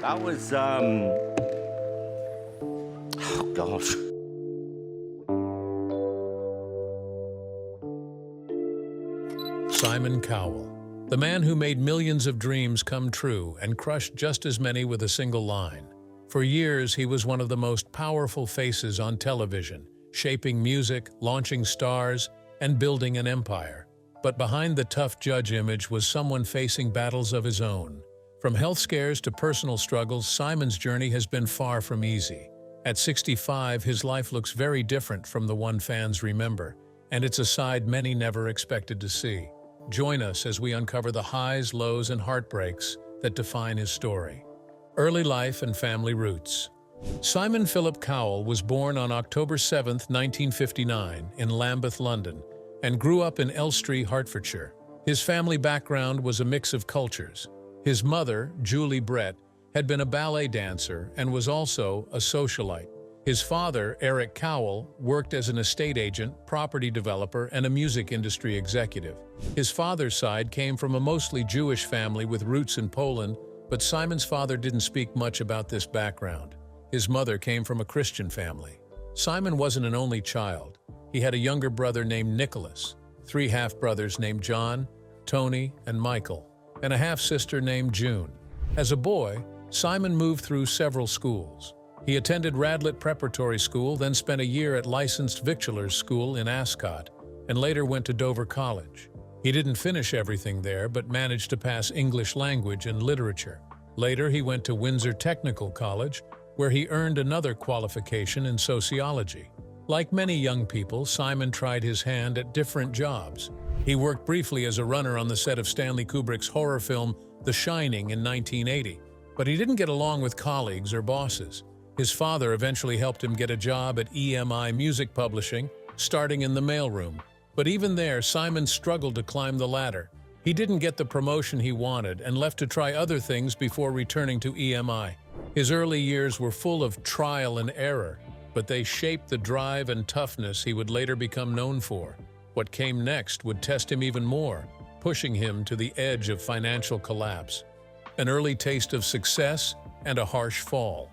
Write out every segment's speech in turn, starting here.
That was, oh gosh. Simon Cowell, the man who made millions of dreams come true and crushed just as many with a single line. For years, he was one of the most powerful faces on television, shaping music, launching stars, and building an empire. But behind the tough judge image was someone facing battles of his own. From health scares to personal struggles, Simon's journey has been far from easy. At 65, his life looks very different from the one fans remember, and it's a side many never expected to see. Join us as we uncover the highs, lows, and heartbreaks that define his story. Early life and family roots. Simon Philip Cowell was born on October 7, 1959, in Lambeth, London, and grew up in Elstree, Hertfordshire. His family background was a mix of cultures. His mother, Julie Brett, had been a ballet dancer and was also a socialite. His father, Eric Cowell, worked as an estate agent, property developer, and a music industry executive. His father's side came from a mostly Jewish family with roots in Poland, but Simon's father didn't speak much about this background. His mother came from a Christian family. Simon wasn't an only child. He had a younger brother named Nicholas, 3 half-brothers named John, Tony, and Michael, and a half-sister named June. As a boy, Simon moved through several schools. He attended Radlett Preparatory School, then spent a year at Licensed Victualers School in Ascot, and later went to Dover College. He didn't finish everything there, but managed to pass English language and literature. Later, he went to Windsor Technical College, where he earned another qualification in sociology. Like many young people, Simon tried his hand at different jobs. He worked briefly as a runner on the set of Stanley Kubrick's horror film The Shining in 1980, but he didn't get along with colleagues or bosses. His father eventually helped him get a job at EMI Music Publishing, starting in the mailroom. But even there, Simon struggled to climb the ladder. He didn't get the promotion he wanted and left to try other things before returning to EMI. His early years were full of trial and error, but they shaped the drive and toughness he would later become known for. What came next would test him even more, pushing him to the edge of financial collapse. An early taste of success and a harsh fall.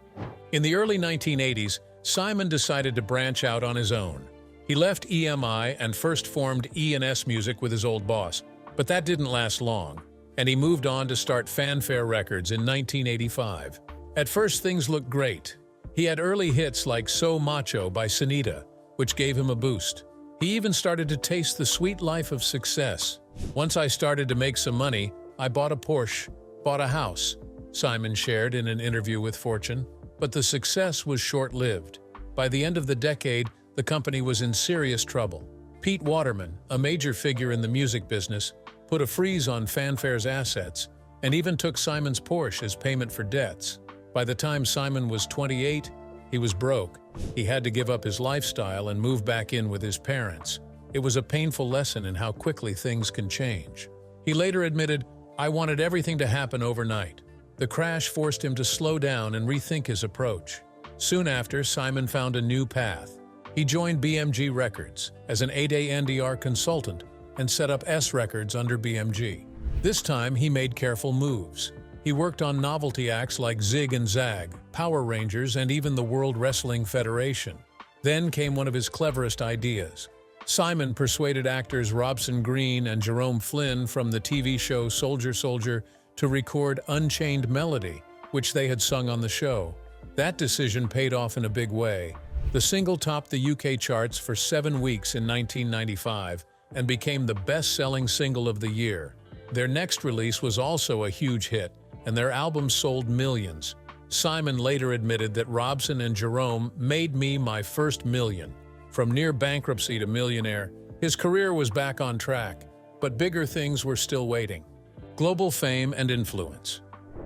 In the early 1980s, Simon decided to branch out on his own. He left EMI and first formed E&S Music with his old boss, but that didn't last long, and he moved on to start Fanfare Records in 1985. At first, things looked great. He had early hits like So Macho by Sunita, which gave him a boost. He even started to taste the sweet life of success. Once I started to make some money, I bought a Porsche, bought a house, Simon shared in an interview with Fortune. But the success was short-lived. By the end of the decade, the company was in serious trouble. Pete Waterman, a major figure in the music business, put a freeze on Fanfare's assets and even took Simon's Porsche as payment for debts. By the time Simon was 28, he was broke. He had to give up his lifestyle and move back in with his parents. It was a painful lesson in how quickly things can change. He later admitted, "I wanted everything to happen overnight." The crash forced him to slow down and rethink his approach. Soon after, Simon found a new path. He joined BMG Records as an 8A NDR consultant and set up S Records under BMG. This time, he made careful moves. He worked on novelty acts like Zig and Zag, Power Rangers, and even the World Wrestling Federation. Then came one of his cleverest ideas. Simon persuaded actors Robson Green and Jerome Flynn from the TV show Soldier Soldier to record Unchained Melody, which they had sung on the show. That decision paid off in a big way. The single topped the UK charts for 7 weeks in 1995 and became the best-selling single of the year. Their next release was also a huge hit, and their album sold millions. Simon later admitted that Robson and Jerome made me my first million. From near bankruptcy to millionaire, his career was back on track, but bigger things were still waiting. Global fame and influence.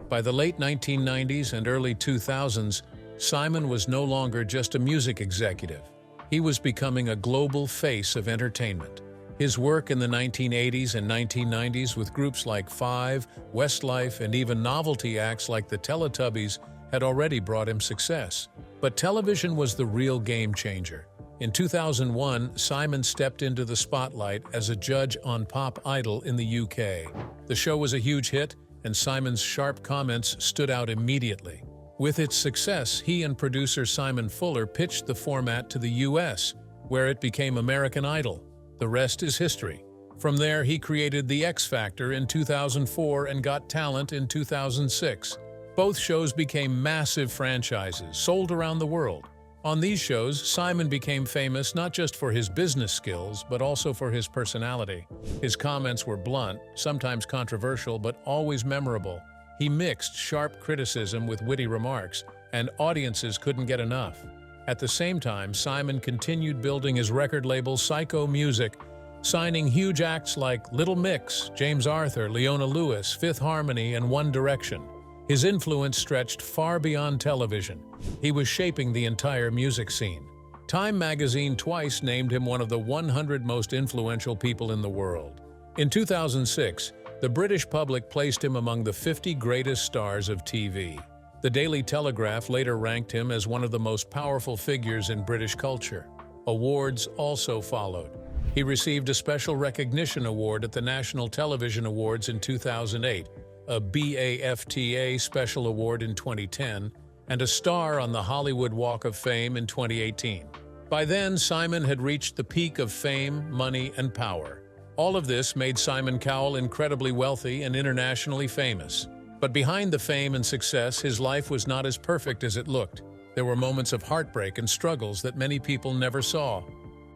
By the late 1990s and early 2000s, Simon was no longer just a music executive. He was becoming a global face of entertainment. His work in the 1980s and 1990s with groups like Five, Westlife, and even novelty acts like the Teletubbies had already brought him success. But television was the real game changer. In 2001, Simon stepped into the spotlight as a judge on Pop Idol in the UK. The show was a huge hit, and Simon's sharp comments stood out immediately. With its success, he and producer Simon Fuller pitched the format to the US, where it became American Idol. The rest is history. From there, he created The X Factor in 2004 and Got Talent in 2006. Both shows became massive franchises, sold around the world. On these shows, Simon became famous not just for his business skills, but also for his personality. His comments were blunt, sometimes controversial, but always memorable. He mixed sharp criticism with witty remarks, and audiences couldn't get enough. At the same time, Simon continued building his record label Psycho Music, signing huge acts like Little Mix, James Arthur, Leona Lewis, Fifth Harmony, and One Direction. His influence stretched far beyond television. He was shaping the entire music scene. Time magazine twice named him one of the 100 most influential people in the world. In 2006, the British public placed him among the 50 greatest stars of TV. The Daily Telegraph later ranked him as one of the most powerful figures in British culture. Awards also followed. He received a Special Recognition Award at the National Television Awards in 2008, a BAFTA Special Award in 2010, and a star on the Hollywood Walk of Fame in 2018. By then, Simon had reached the peak of fame, money, and power. All of this made Simon Cowell incredibly wealthy and internationally famous. But behind the fame and success, his life was not as perfect as it looked. There were moments of heartbreak and struggles that many people never saw.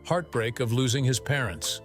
Heartbreak of losing his parents.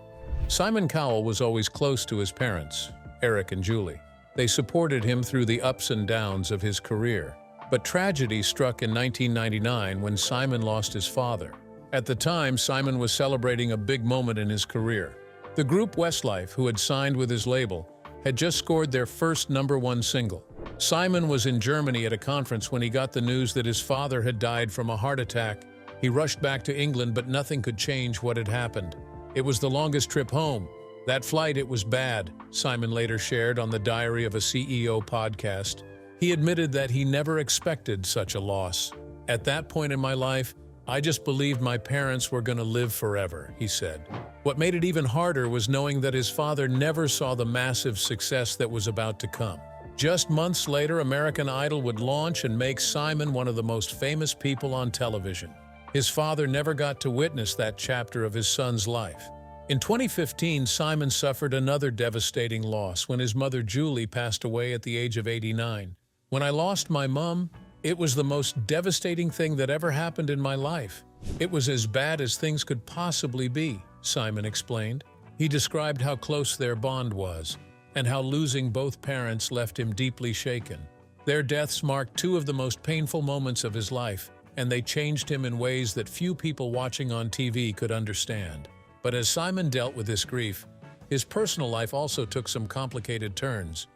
Simon Cowell was always close to his parents, Eric and Julie. They supported him through the ups and downs of his career. But tragedy struck in 1999 when Simon lost his father. At the time, Simon was celebrating a big moment in his career. The group Westlife, who had signed with his label, had just scored their first #1 single. Simon was in Germany at a conference when he got the news that his father had died from a heart attack. He rushed back to England, but nothing could change what had happened. It was the longest trip home. That flight, it was bad, Simon later shared on the Diary of a CEO podcast. He admitted that he never expected such a loss. At that point in my life, I just believed my parents were going to live forever, he said. What made it even harder was knowing that his father never saw the massive success that was about to come. Just months later, American Idol would launch and make Simon one of the most famous people on television. His father never got to witness that chapter of his son's life. In 2015, Simon suffered another devastating loss when his mother Julie passed away at the age of 89. When I lost my mom, it was the most devastating thing that ever happened in my life. It was as bad as things could possibly be, Simon explained. He described how close their bond was and how losing both parents left him deeply shaken. Their deaths marked two of the most painful moments of his life, and they changed him in ways that few people watching on TV could understand. But as Simon dealt with this grief, his personal life also took some complicated turns.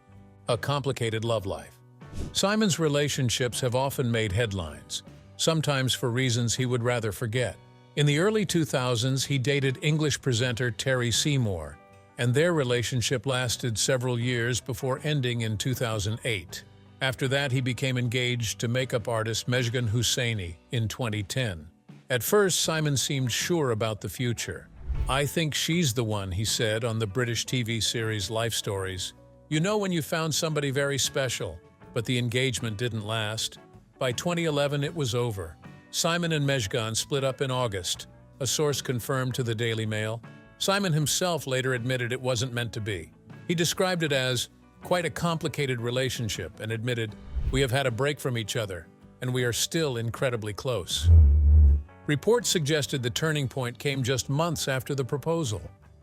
A complicated love life. Simon's relationships have often made headlines, sometimes for reasons he would rather forget. In the early 2000s, he dated English presenter Terry Seymour, and their relationship lasted several years before ending in 2008. After that, he became engaged to makeup artist Mejgan Husseini in 2010. At first, Simon seemed sure about the future. "I think she's the one," he said on the British TV series Life Stories. "You know when you found somebody very special." But the engagement didn't last. By 2011, it was over. Simon and Mejgan split up in August, a source confirmed to the Daily Mail. Simon himself later admitted it wasn't meant to be. He described it as quite a complicated relationship and admitted, "We have had a break from each other, and we are still incredibly close." Reports suggested the turning point came just months after the proposal.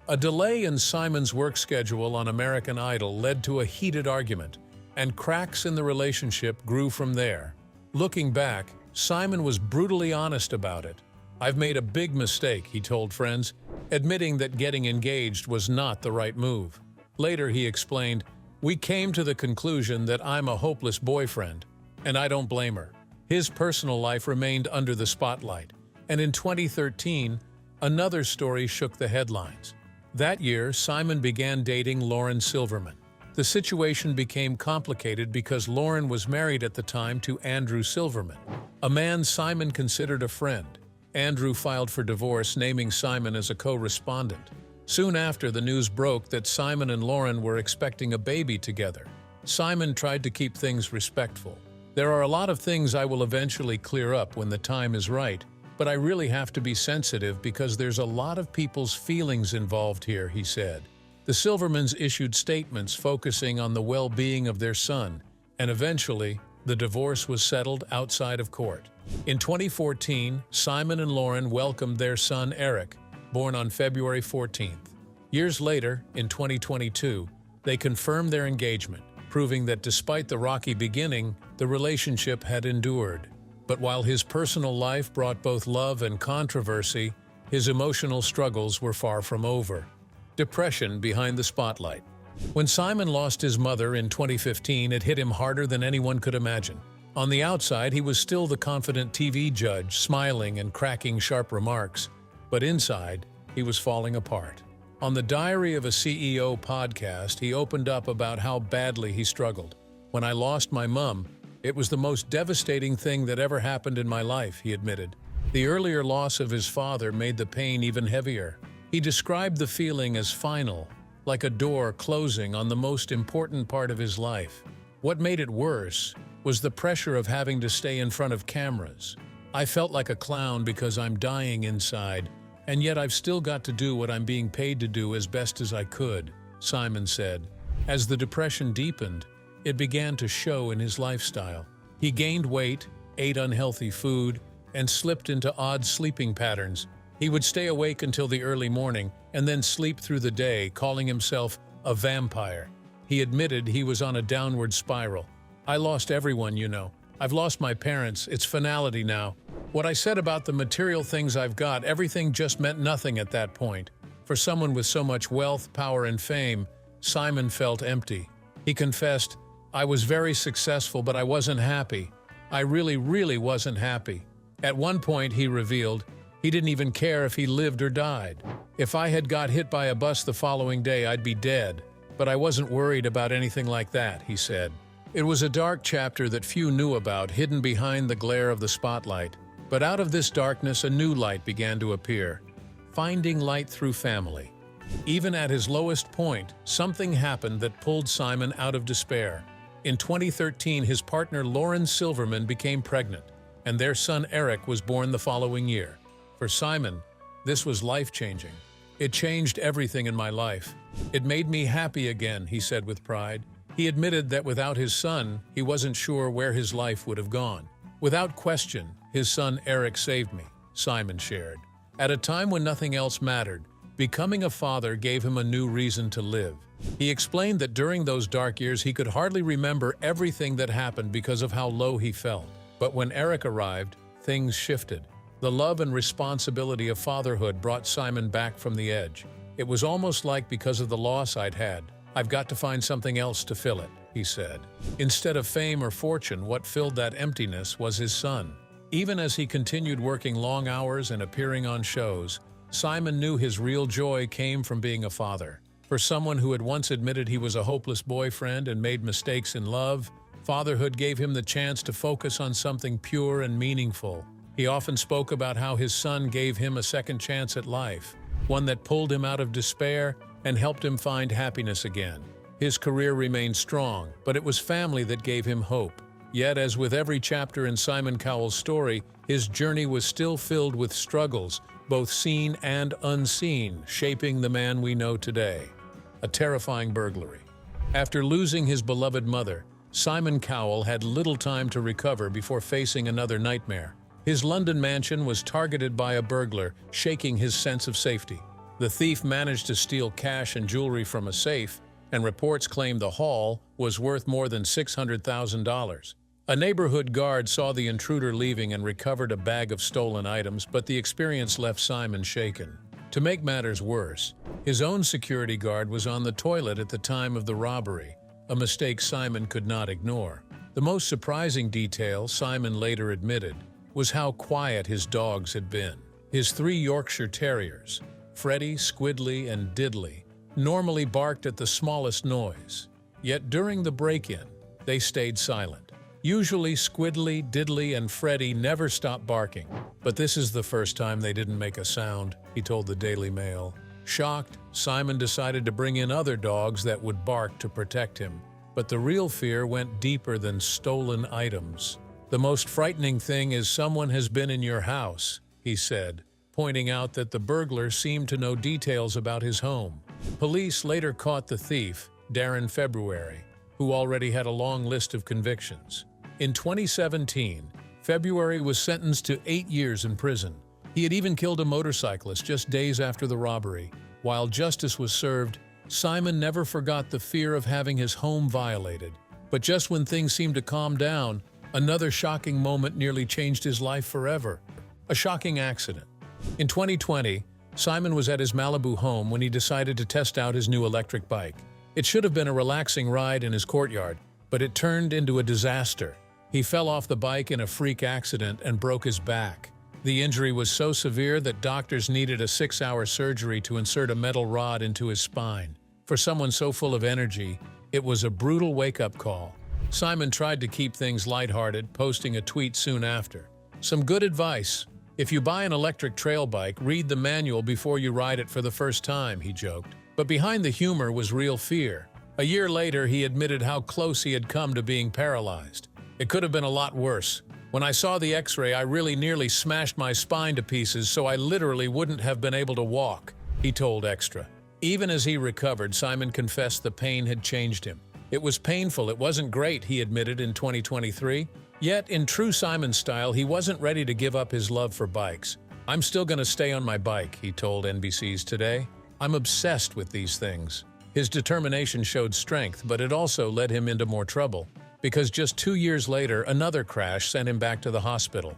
A delay in Simon's work schedule on American Idol led to a heated argument, and cracks in the relationship grew from there. Looking back, Simon was brutally honest about it. "I've made a big mistake," he told friends, admitting that getting engaged was not the right move. Later, he explained, "We came to the conclusion that I'm a hopeless boyfriend, and I don't blame her." His personal life remained under the spotlight, and in 2013, another story shook the headlines. That year, Simon began dating Lauren Silverman. The situation became complicated because Lauren was married at the time to Andrew Silverman, a man Simon considered a friend. Andrew filed for divorce, naming Simon as a co-respondent. Soon after, the news broke that Simon and Lauren were expecting a baby together. Simon tried to keep things respectful. "There are a lot of things I will eventually clear up when the time is right, but I really have to be sensitive because there's a lot of people's feelings involved here," he said. The Silvermans issued statements focusing on the well-being of their son, and eventually, the divorce was settled outside of court. In 2014, Simon and Lauren welcomed their son Eric, born on February 14th. Years later, in 2022, they confirmed their engagement, proving that despite the rocky beginning, the relationship had endured. But while his personal life brought both love and controversy, his emotional struggles were far from over. Depression behind the spotlight. When Simon lost his mother in 2015, it hit him harder than anyone could imagine. On the outside, he was still the confident TV judge, smiling and cracking sharp remarks. But inside, he was falling apart. On the Diary of a CEO podcast, he opened up about how badly he struggled. "When I lost my mom, it was the most devastating thing that ever happened in my life," he admitted. The earlier loss of his father made the pain even heavier. He described the feeling as final, like a door closing on the most important part of his life. What made it worse was the pressure of having to stay in front of cameras. "I felt like a clown because I'm dying inside, and yet I've still got to do what I'm being paid to do as best as I could," Simon said. As the depression deepened, it began to show in his lifestyle. He gained weight, ate unhealthy food, and slipped into odd sleeping patterns. He would stay awake until the early morning and then sleep through the day, calling himself a vampire. He admitted he was on a downward spiral. "I lost everyone, you know. I've lost my parents. It's finality now. What I said about the material things I've got, everything just meant nothing at that point." For someone with so much wealth, power, and fame, Simon felt empty. He confessed, "I was very successful, but I wasn't happy. I really wasn't happy." At one point, he revealed, he didn't even care if he lived or died. "If I had got hit by a bus the following day, I'd be dead. But I wasn't worried about anything like that," he said. It was a dark chapter that few knew about, hidden behind the glare of the spotlight. But out of this darkness, a new light began to appear. Finding light through family. Even at his lowest point, something happened that pulled Simon out of despair. In 2013, his partner Lauren Silverman became pregnant, and their son Eric was born the following year. For Simon, this was life-changing. "It changed everything in my life. It made me happy again," he said with pride. He admitted that without his son, he wasn't sure where his life would have gone. "Without question, his son Eric saved me," Simon shared. At a time when nothing else mattered, becoming a father gave him a new reason to live. He explained that during those dark years he could hardly remember everything that happened because of how low he felt. But when Eric arrived, things shifted. The love and responsibility of fatherhood brought Simon back from the edge. "It was almost like because of the loss I'd had, I've got to find something else to fill it," he said. Instead of fame or fortune, what filled that emptiness was his son. Even as he continued working long hours and appearing on shows, Simon knew his real joy came from being a father. For someone who had once admitted he was a hopeless boyfriend and made mistakes in love, fatherhood gave him the chance to focus on something pure and meaningful. He often spoke about how his son gave him a second chance at life, one that pulled him out of despair and helped him find happiness again. His career remained strong, but it was family that gave him hope. Yet, as with every chapter in Simon Cowell's story, his journey was still filled with struggles, both seen and unseen, shaping the man we know today. A terrifying burglary. After losing his beloved mother, Simon Cowell had little time to recover before facing another nightmare. His London mansion was targeted by a burglar, shaking his sense of safety. The thief managed to steal cash and jewelry from a safe, and reports claim the haul was worth more than $600,000. A neighborhood guard saw the intruder leaving and recovered a bag of stolen items, but the experience left Simon shaken. To make matters worse, his own security guard was on the toilet at the time of the robbery, a mistake Simon could not ignore. The most surprising detail, Simon later admitted, was how quiet his dogs had been. His 3 Yorkshire Terriers, Freddie, Squidly, and Diddley, normally barked at the smallest noise. Yet during the break-in, they stayed silent. Usually Squidly, Diddley, and Freddie never stopped barking, but this is the first time they didn't make a sound, he told the Daily Mail. Shocked, Simon decided to bring in other dogs that would bark to protect him, But the real fear went deeper than stolen items. "The most frightening thing is someone has been in your house," he said, pointing out that the burglar seemed to know details about his home. Police later caught the thief, Darren February, who already had a long list of convictions. In 2017, February was sentenced to 8 years in prison. He had even killed a motorcyclist just days after the robbery. While justice was served, Simon never forgot the fear of having his home violated. But just when things seemed to calm down, another shocking moment nearly changed his life forever. A shocking accident. In 2020, Simon was at his Malibu home when he decided to test out his new electric bike. It should have been a relaxing ride in his courtyard, but it turned into a disaster. He fell off the bike in a freak accident and broke his back. The injury was so severe that doctors needed a 6-hour surgery to insert a metal rod into his spine. For someone so full of energy, it was a brutal wake-up call. Simon tried to keep things lighthearted, posting a tweet soon after. "Some good advice. If you buy an electric trail bike, read the manual before you ride it for the first time," he joked. But behind the humor was real fear. A year later, he admitted how close he had come to being paralyzed. "It could have been a lot worse. When I saw the x-ray, I really nearly smashed my spine to pieces, so I literally wouldn't have been able to walk," he told Extra. Even as he recovered, Simon confessed the pain had changed him. "It was painful, it wasn't great," he admitted in 2023. Yet, in true Simon style, he wasn't ready to give up his love for bikes. "I'm still going to stay on my bike," he told NBC's Today. "I'm obsessed with these things." His determination showed strength, but it also led him into more trouble, because just 2 years later, another crash sent him back to the hospital.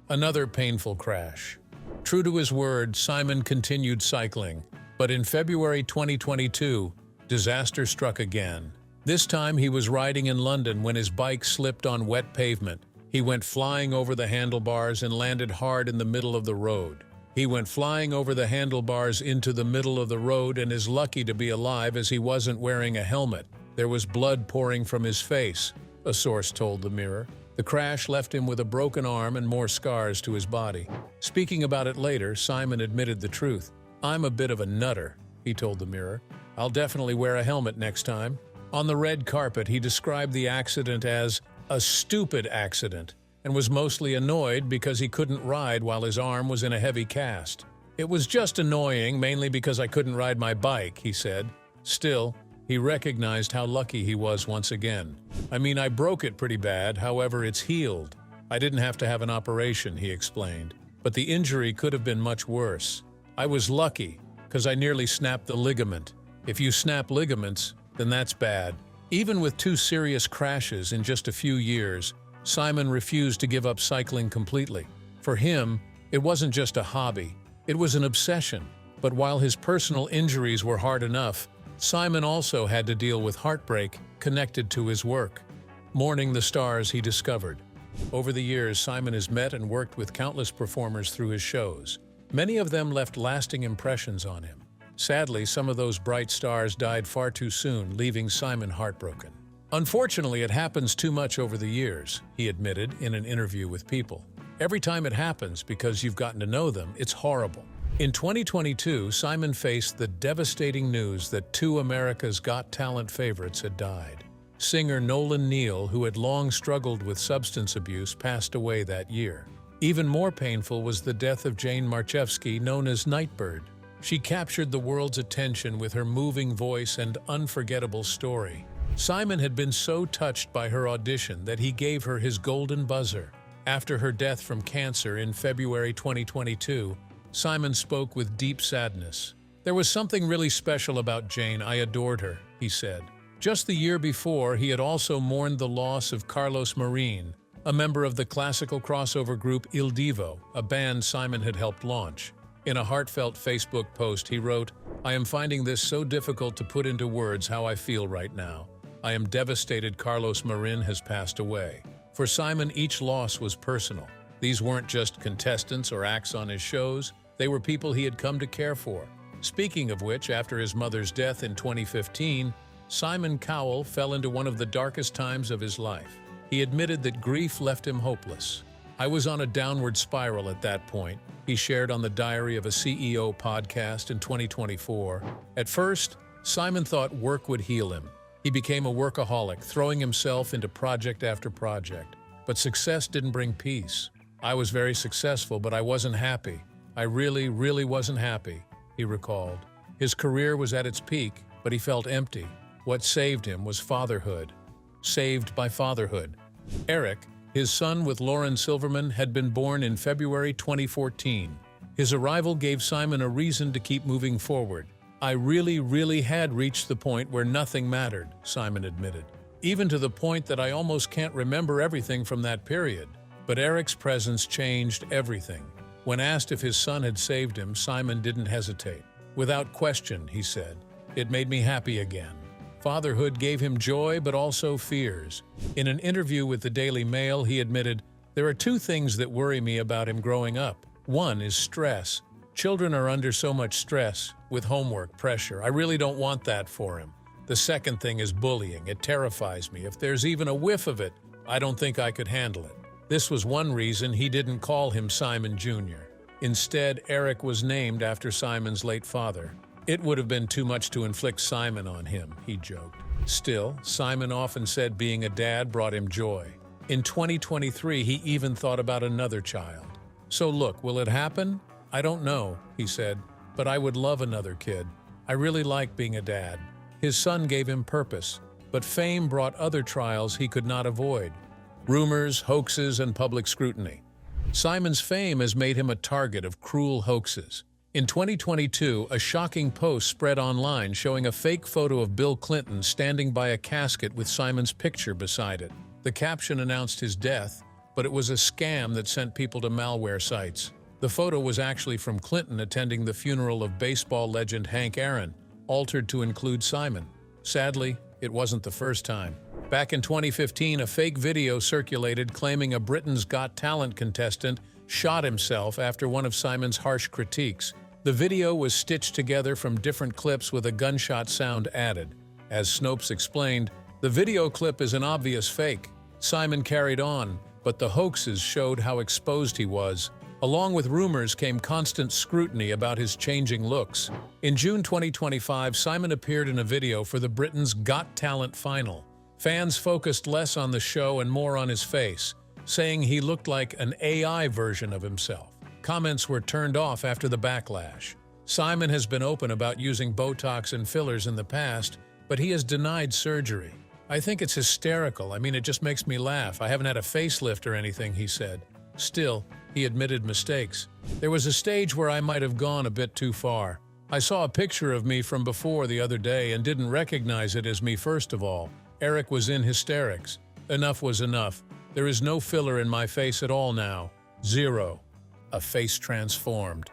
Another painful crash. True to his word, Simon continued cycling. But in February 2022, disaster struck again. This time he was riding in London when his bike slipped on wet pavement. He went flying over the handlebars and landed hard in the middle of the road. He went flying over the handlebars into the middle of the road and is lucky to be alive as he wasn't wearing a helmet. There was blood pouring from his face, a source told the Mirror. The crash left him with a broken arm and more scars to his body. Speaking about it later, Simon admitted the truth. "I'm a bit of a nutter," he told the Mirror. "I'll definitely wear a helmet next time." On the red carpet, he described the accident as a stupid accident and was mostly annoyed because he couldn't ride while his arm was in a heavy cast. "It was just annoying, mainly because I couldn't ride my bike," he said. Still, he recognized how lucky he was once again. "I mean, I broke it pretty bad, however, it's healed. I didn't have to have an operation," he explained. "But the injury could have been much worse. I was lucky, because I nearly snapped the ligament. If you snap ligaments, then that's bad." Even with 2 serious crashes in just a few years, Simon refused to give up cycling completely. For him, it wasn't just a hobby, it was an obsession. But while his personal injuries were hard enough, Simon also had to deal with heartbreak connected to his work. Mourning the stars he discovered. Over the years, Simon has met and worked with countless performers through his shows. Many of them left lasting impressions on him. Sadly, some of those bright stars died far too soon, leaving Simon heartbroken. "Unfortunately, it happens too much over the years," he admitted in an interview with People. "Every time it happens, because you've gotten to know them, it's horrible." In 2022, Simon faced the devastating news that 2 America's Got Talent favorites had died. Singer Nolan Neal, who had long struggled with substance abuse, passed away that year. Even more painful was the death of Jane Marchevsky, known as Nightbird. She captured the world's attention with her moving voice and unforgettable story. Simon had been so touched by her audition that he gave her his golden buzzer. After her death from cancer in February 2022, Simon spoke with deep sadness. "There was something really special about Jane. I adored her," he said. Just the year before, he had also mourned the loss of Carlos Marin, a member of the classical crossover group Il Divo, a band Simon had helped launch. In a heartfelt Facebook post, he wrote, "I am finding this so difficult to put into words how I feel right now. I am devastated Carlos Marin has passed away." For Simon, each loss was personal. These weren't just contestants or acts on his shows, they were people he had come to care for. Speaking of which, after his mother's death in 2015, Simon Cowell fell into one of the darkest times of his life. He admitted that grief left him hopeless. "I was on a downward spiral at that point," he shared on the Diary of a CEO podcast in 2024. At first, Simon thought work would heal him. He became a workaholic, throwing himself into project after project. But success didn't bring peace. "I was very successful, but I wasn't happy. I really, really wasn't happy," he recalled. His career was at its peak, but he felt empty. What saved him was fatherhood. Saved by fatherhood. Eric, his son with Lauren Silverman, had been born in February 2014. His arrival gave Simon a reason to keep moving forward. "I really, really had reached the point where nothing mattered," Simon admitted. "Even to the point that I almost can't remember everything from that period." But Eric's presence changed everything. When asked if his son had saved him, Simon didn't hesitate. "Without question," he said, "it made me happy again." Fatherhood gave him joy, but also fears. In an interview with the Daily Mail, he admitted, "There are two things that worry me about him growing up. One is stress. Children are under so much stress, with homework, pressure. I really don't want that for him. The second thing is bullying. It terrifies me. If there's even a whiff of it, I don't think I could handle it." This was one reason he didn't call him Simon Jr. Instead, Eric was named after Simon's late father. "It would have been too much to inflict Simon on him," he joked. Still, Simon often said being a dad brought him joy. In 2023, he even thought about another child. "So look, will it happen? I don't know," he said, "but I would love another kid. I really like being a dad." His son gave him purpose, but fame brought other trials he could not avoid. Rumors, hoaxes, and public scrutiny. Simon's fame has made him a target of cruel hoaxes. In 2022, a shocking post spread online showing a fake photo of Bill Clinton standing by a casket with Simon's picture beside it. The caption announced his death, but it was a scam that sent people to malware sites. The photo was actually from Clinton attending the funeral of baseball legend Hank Aaron, altered to include Simon. Sadly, it wasn't the first time. Back in 2015, a fake video circulated claiming a Britain's Got Talent contestant shot himself after one of Simon's harsh critiques. The video was stitched together from different clips with a gunshot sound added. As Snopes explained, the video clip is an obvious fake. Simon carried on, but the hoaxes showed how exposed he was. Along with rumors came constant scrutiny about his changing looks. In June 2025, Simon appeared in a video for the Britain's Got Talent final. Fans focused less on the show and more on his face, saying he looked like an AI version of himself. Comments were turned off after the backlash. Simon has been open about using Botox and fillers in the past, but he has denied surgery. "I think it's hysterical. I mean, it just makes me laugh. I haven't had a facelift or anything," he said. Still, he admitted mistakes. "There was a stage where I might have gone a bit too far. I saw a picture of me from before the other day and didn't recognize it as me first of all." Eric was in hysterics. "Enough was enough. There is no filler in my face at all now. Zero. A face transformed."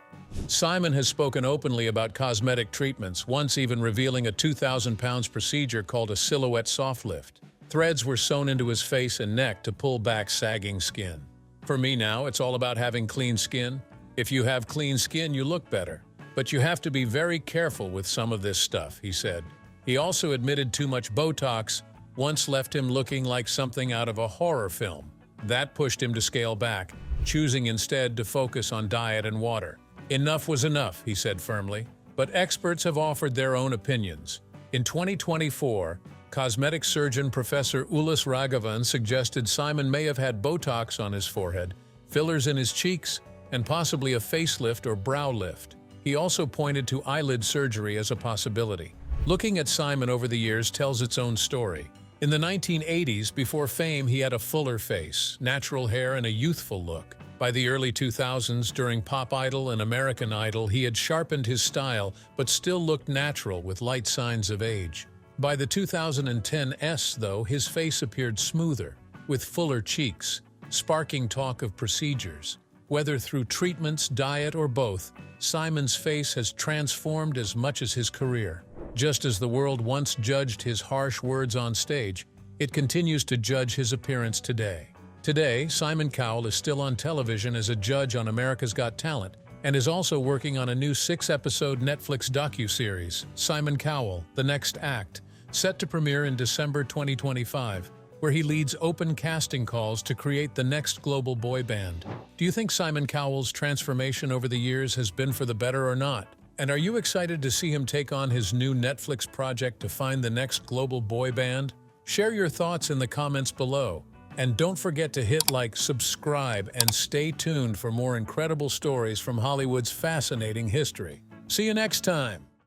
Simon has spoken openly about cosmetic treatments, once even revealing a 2,000 pounds procedure called a silhouette soft lift. Threads were sewn into his face and neck to pull back sagging skin. "For me now, it's all about having clean skin. If you have clean skin, you look better. But you have to be very careful with some of this stuff," he said. He also admitted too much Botox once left him looking like something out of a horror film. That pushed him to scale back, choosing instead to focus on diet and water. "Enough was enough," he said firmly, but experts have offered their own opinions. In 2024, cosmetic surgeon Professor Ulas Raghavan suggested Simon may have had Botox on his forehead, fillers in his cheeks, and possibly a facelift or brow lift. He also pointed to eyelid surgery as a possibility. Looking at Simon over the years tells its own story. In the 1980s, before fame, he had a fuller face, natural hair, and a youthful look. By the early 2000s, during Pop Idol and American Idol, he had sharpened his style, but still looked natural with light signs of age. By the 2010s, though, his face appeared smoother, with fuller cheeks, sparking talk of procedures. Whether through treatments, diet, or both, Simon's face has transformed as much as his career. Just as the world once judged his harsh words on stage, it continues to judge his appearance today. Today, Simon Cowell is still on television as a judge on America's Got Talent and is also working on a new 6-episode Netflix docuseries, Simon Cowell: The Next Act, set to premiere in December 2025, where he leads open casting calls to create the next global boy band. Do you think Simon Cowell's transformation over the years has been for the better or not? And are you excited to see him take on his new Netflix project to find the next global boy band? Share your thoughts in the comments below. And don't forget to hit like, subscribe, and stay tuned for more incredible stories from Hollywood's fascinating history. See you next time!